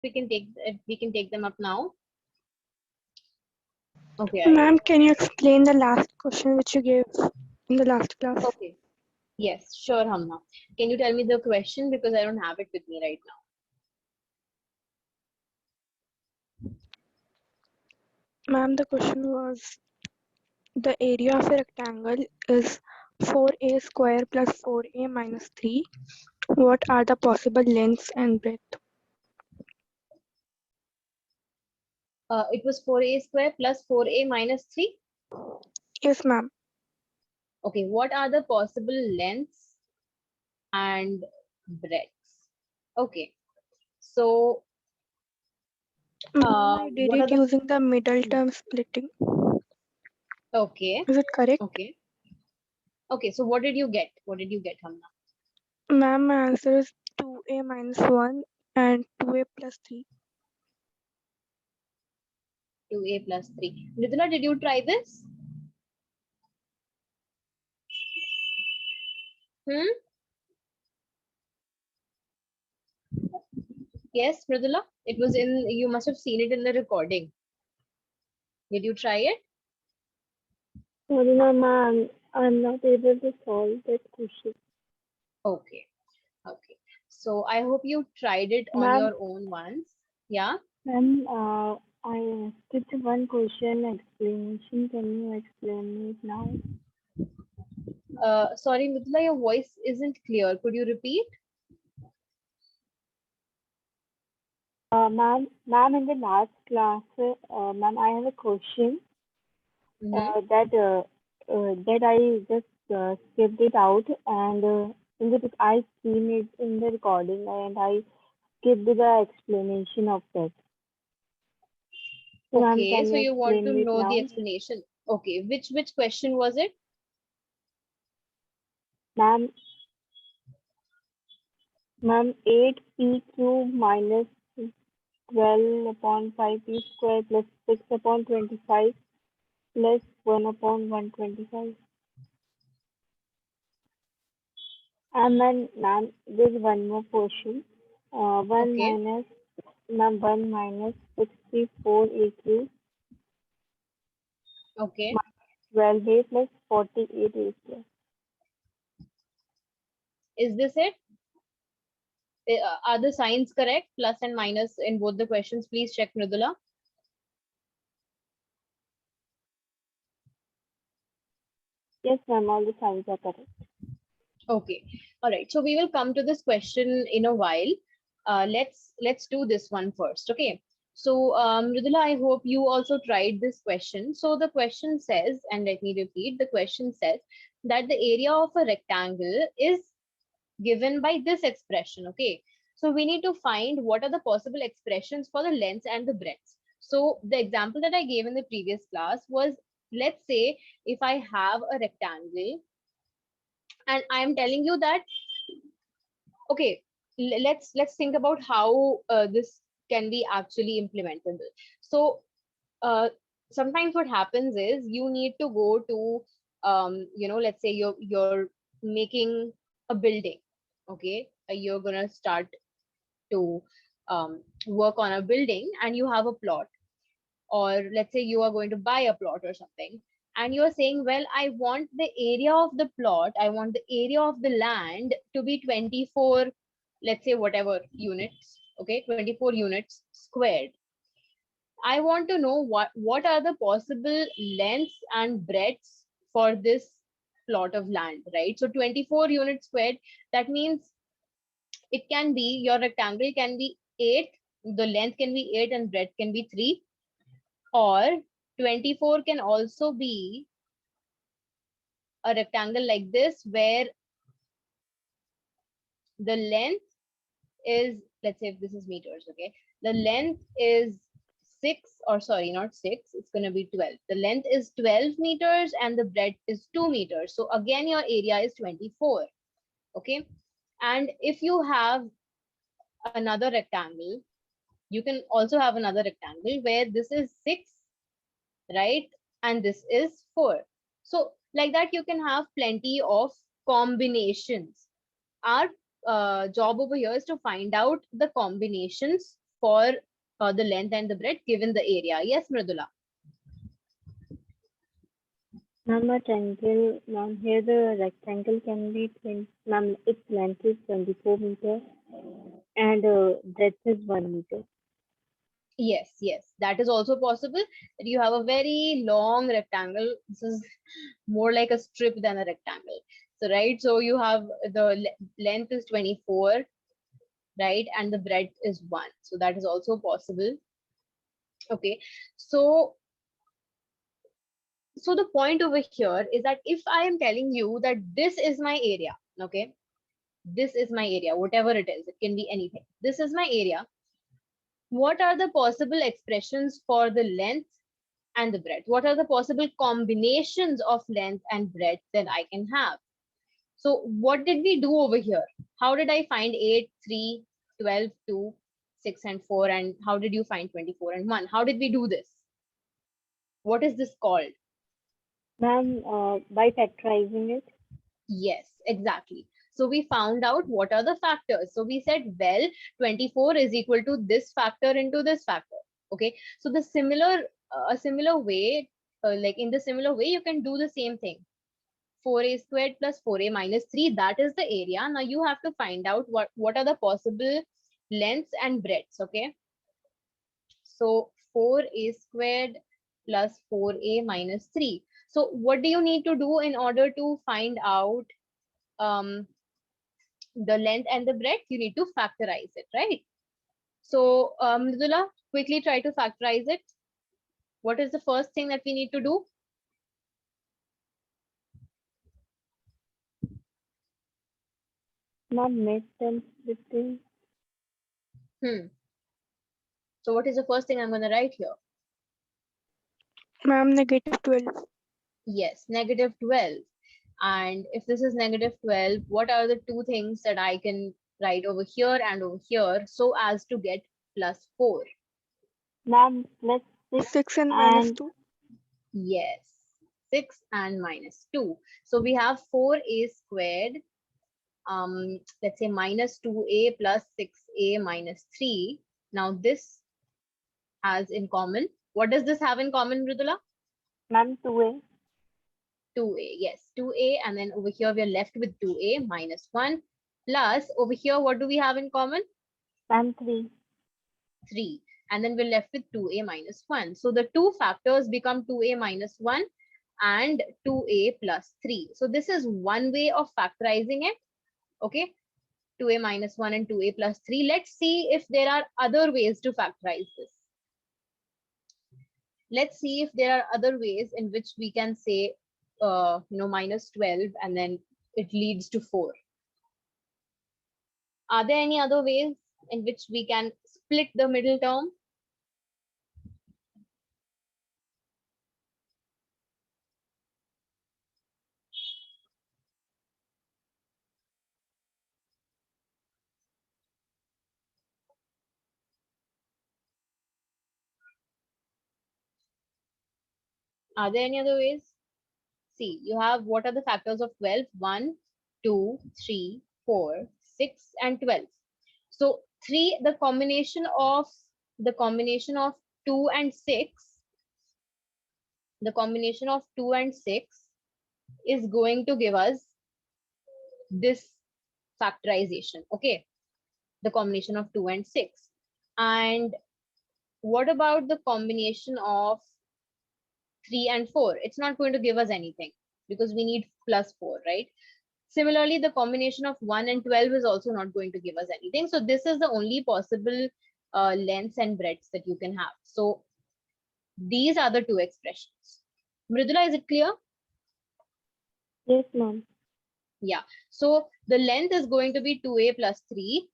we can take them up now. Okay, Ma'am, can you explain the last question which you gave in the last class? okay. Yes, sure, Hamna. Can you tell me the question because I don't have it with me right now. Ma'am, the question was the area of a rectangle is 4a square plus 4a minus 3. What are the possible lengths and breadth? It was 4a square plus 4a minus 3. Yes, ma'am. Okay, what are the possible lengths and breadths? Okay, so Ma'am, I did what are it the using the middle term splitting. okay, Is it correct? okay, okay. So what did you get? What did you get, Hamna? Ma'am, my answer is 2a minus 1 and 2a plus 3. 2a plus 3. Mridula, did you try this? Hmm? Yes, Mridula? It was in, you must have seen it in the recording. Did you try it? Sorry, ma'am, I'm not able to solve that question. Okay, okay. So I hope you tried it on Ma'am, your own once. Yeah? ma'am, I skipped one question explanation. Can you explain it now? Sorry, Mridula, your voice isn't clear. Could you repeat? Ma'am, in the last class, ma'am, I have a question Mm-hmm. that I just skipped it out, and I seen it in the recording, and I skipped the explanation of that. So, ma'am, Okay, can so you you want to explain it know the now? explanation. Okay, which question was it? Ma'am, 8p cube minus 12 upon 5p square plus 6 upon 25 plus 1 upon 125. And then, ma'am, there's one more question. 1 Okay, minus, ma'am, 1 minus 64a cube okay. minus 12a plus 48a square. Is this it? Are the signs correct? Plus and minus in both the questions. Please check, Mridula. Yes, ma'am, all the signs are correct. Okay. All right. So we will come to this question in a while. Let's do this one first. Okay. So Mridula, I hope you also tried this question. So the question says, and let me repeat, the question says that the area of a rectangle is given by this expression. Okay. So we need to find what are the possible expressions for the lengths and the breadths. So the example that I gave in the previous class was, let's say if I have a rectangle and I am telling you that, okay, let's think about how this can be actually implementable. So sometimes what happens is you need to go to let's say you're making a building. Okay, you're gonna start to work on a building and you have a plot, or let's say you are going to buy a plot or something, and you're saying, well, I want the area of the plot, I want the area of the land to be 24, let's say whatever units, okay, 24 units squared. I want to know what are the possible lengths and breadths for this plot of land, right? So 24 units squared, that means it can be, your rectangle can be 8, the length can be 8 and breadth can be 3, or 24 can also be a rectangle like this where the length is, let's say if this is meters, okay, the length is 6, or sorry, not 6, it's going to be 12. The length is 12 meters and the breadth is 2 meters. So again, your area is 24. Okay. And if you have another rectangle, you can also have another rectangle where this is 6, right? And this is 4. So like that, you can have plenty of combinations. Our job over here is to find out the combinations for the length and the breadth given the area. Yes, Mridula. Ma'am, a triangle, ma'am, here the rectangle can be 20, ma'am, its length is 24 meters and breadth is 1 meter. Yes, yes, that is also possible. That you have a very long rectangle. This is more like a strip than a rectangle. So, right, so you have the length is 24, right, and the breadth is 1. So that is also possible. Okay, so the point over here is that if I am telling you that this is my area, okay, this is my area, whatever it is, it can be anything. This is my area. What are the possible expressions for the length and the breadth? What are the possible combinations of length and breadth that I can have? So what did we do over here? How did I find 8, 3, 12, 2, 6, and 4? And how did you find 24 and 1? How did we do this? What is this called? Ma'am, by factorizing it. Yes, exactly. So we found out what are the factors. So we said, well, 24 is equal to this factor into this factor. Okay. So the similar, a similar way, like in the similar way, you can do the same thing. 4a squared plus 4a minus 3, that is the area. Now you have to find out what are the possible lengths and breadths. Okay. So 4a squared plus 4a minus 3. So what do you need to do in order to find out the length and the breadth? You need to factorize it, right? So Mridula, quickly try to factorize it. What is the first thing that we need to do? Ma'am, make them splitting. So what is the first thing I'm going to write here? Ma'am, negative 12. Yes, negative 12. And if this is negative 12, what are the two things that I can write over here and over here so as to get plus 4? Ma'am, plus 6 6 and minus and 2. Yes, 6 and minus 2. So we have 4a squared, let's say minus 2a plus 6a minus 3. Now this has in common. What does this have in common, Mridula? ma'am, 2a. 2a, yes, 2a, and then over here we are left with 2a minus 1 plus over here what do we have in common? Ma'am, 3. 3, and then we're left with 2a minus 1. So the two factors become 2a minus 1 and 2a plus 3. So this is one way of factorizing it. Okay, 2a minus 1 and 2a plus 3. Let's see if there are other ways to factorize this. Let's see if there are other ways in which we can say minus 12 and then it leads to 4. Are there any other ways in which we can split the middle term? Are there any other ways? See, you have what are the factors of 12? 1, 2, 3, 4, 6, and 12. So 3, the combination of 2 and 6, the combination of 2 and 6 is going to give us this factorization. Okay, the combination of 2 and 6. And what about the combination of 3 and 4? It's not going to give us anything because we need plus 4, right? Similarly, the combination of 1 and 12 is also not going to give us anything. So this is the only possible lengths and breadths that you can have. So these are the two expressions. Mridula, is it clear? Yes, ma'am. Yeah. So the length is going to be 2a plus 3,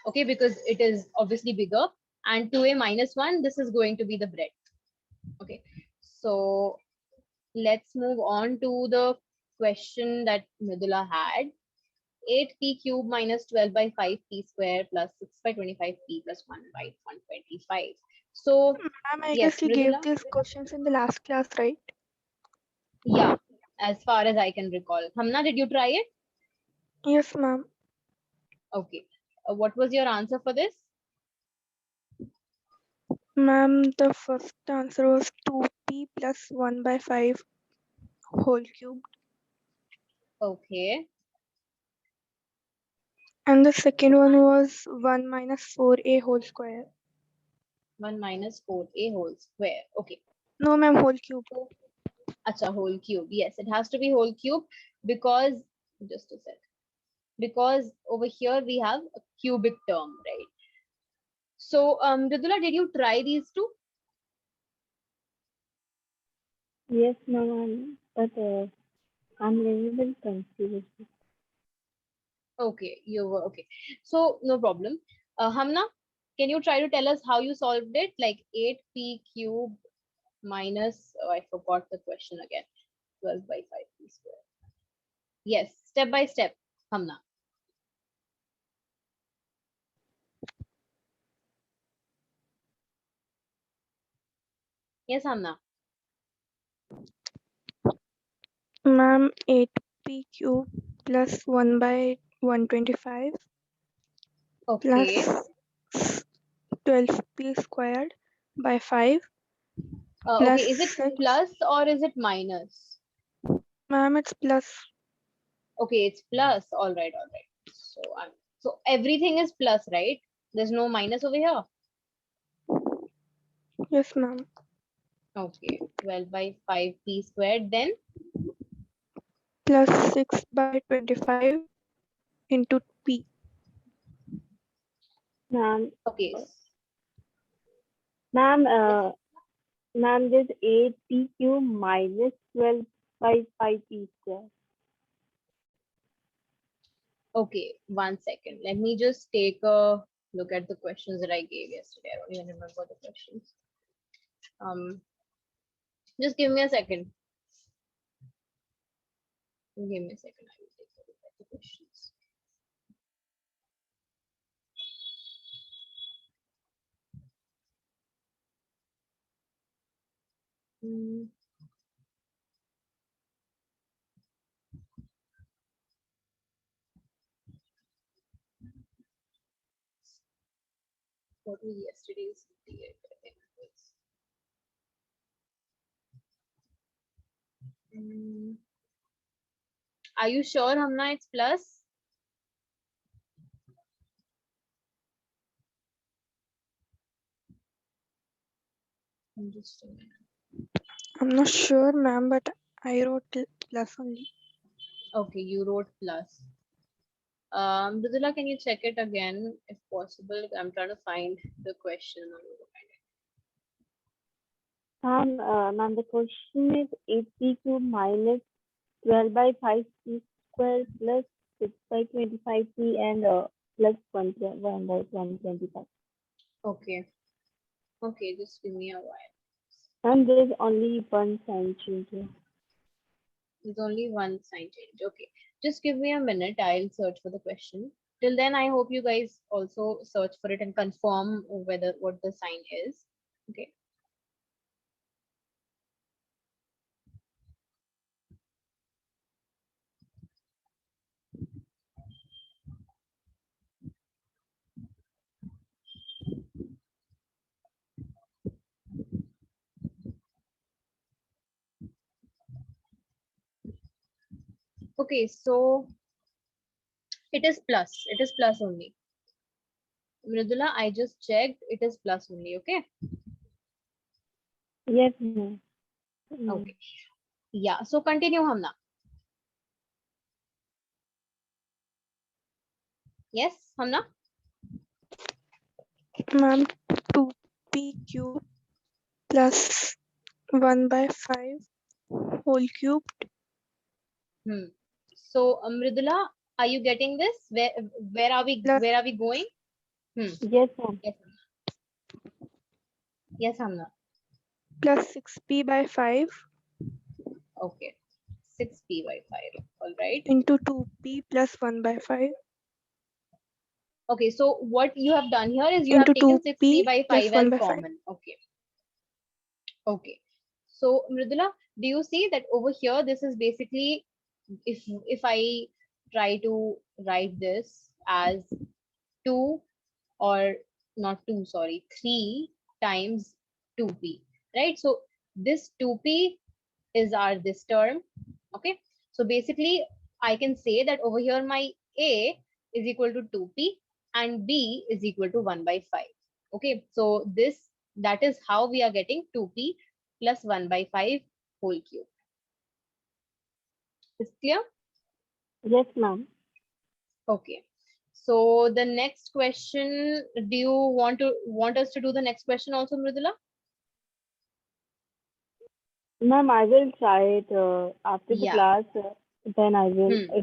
okay, because it is obviously bigger, and 2a minus 1, this is going to be the breadth. Okay. So let's move on to the question that Mridula had. 8p cube minus 12 by 5p square plus 6 by 25p plus 1 by 125. So Ma'am, I yes, guess you gave Mridula. these questions in the last class, right? Yeah, as far as I can recall. Hamna, did you try it? Yes, ma'am. Okay. What was your answer for this? Ma'am, the first answer was 2p plus 1 by 5 whole cube. Okay. And the second one was 1 minus 4a whole square. 1 minus 4a whole square. Okay. No, ma'am, whole cube. So, acha, whole cube. Yes, it has to be whole cube because, just a sec, because over here we have a cubic term, right? So, Ridula, did you try these two? Yes, ma'am. But I'm little bit confused. Okay, you were okay. So, no problem. Hamna, can you try to tell us how you solved it? Like 8p cube minus, oh, I forgot the question again. 12 by 5p square. Yes, step by step, Hamna. Yes, Hamna. Ma'am, 8p cube plus 1 by 125 Okay. plus 12p squared by 5 plus Okay, is it 6. plus or is it minus? Ma'am, it's plus. Okay, it's plus. All right, all right. So, so everything is plus, right? There's no minus over here. Yes, ma'am. Okay, 12 by 5p squared. Then, Plus 6 by 25 into p. Ma'am, okay. ma'am, Yes. ma'am, this 8pq minus 12 by 5p square. Okay, 1 second. Let me just take a look at the questions that I gave yesterday. I don't even remember the questions. Just give me a second. Give me a second. I will take a look at the questions. Hmm. What was yesterday's date? I think it was. Hmm. Are you sure, Hamna, it's plus? Just a minute. I'm not sure, ma'am, but I wrote plus only. Okay, you wrote plus. Mridula, can you check it again if possible? I'm trying to find the question. I'm not able to find Ma'am, the question is 8pq minus 12 by 5p square plus 6 by 25p and plus 1 by 125. Okay. Okay, just give me a while. And there's only one sign change here. There's only one sign change. Okay. Just give me a minute. I'll search for the question. Till then, I hope you guys also search for it and confirm whether what the sign is. Okay. Okay, so it is plus. It is plus only. Mridula, I just checked. It is plus only. Okay. Yes, ma'am. Okay. Yeah. So continue, Hamna. Yes, Hamna. Ma'am, 2p cube plus 1 by 5 whole cube. So, Mridula, are you getting this? Where are we? Plus Where are we going? Yes, ma'am. Yes. Yes, Hamna. plus 6p by 5 Okay. 6p by 5. All right. into 2p plus 1 by 5 Okay. So what you have done here is you have into taken 6p 2p by plus 5 1 as by 5. common. Okay. Okay. So Mridula, do you see that over here? This is basically if I try to write this as 2 or not 2, sorry, 3 times 2p, right? So this 2p is our this term. Okay, so basically I can say that over here my a is equal to 2p and b is equal to 1 by 5. Okay, so that is how we are getting 2p plus 1 by 5 whole cube. Is clear? Yes, ma'am. Okay, so the next question, do you want us to do the next question also, Mridula? Ma'am, I will try it after the Yeah. class. Then I will, Hmm. if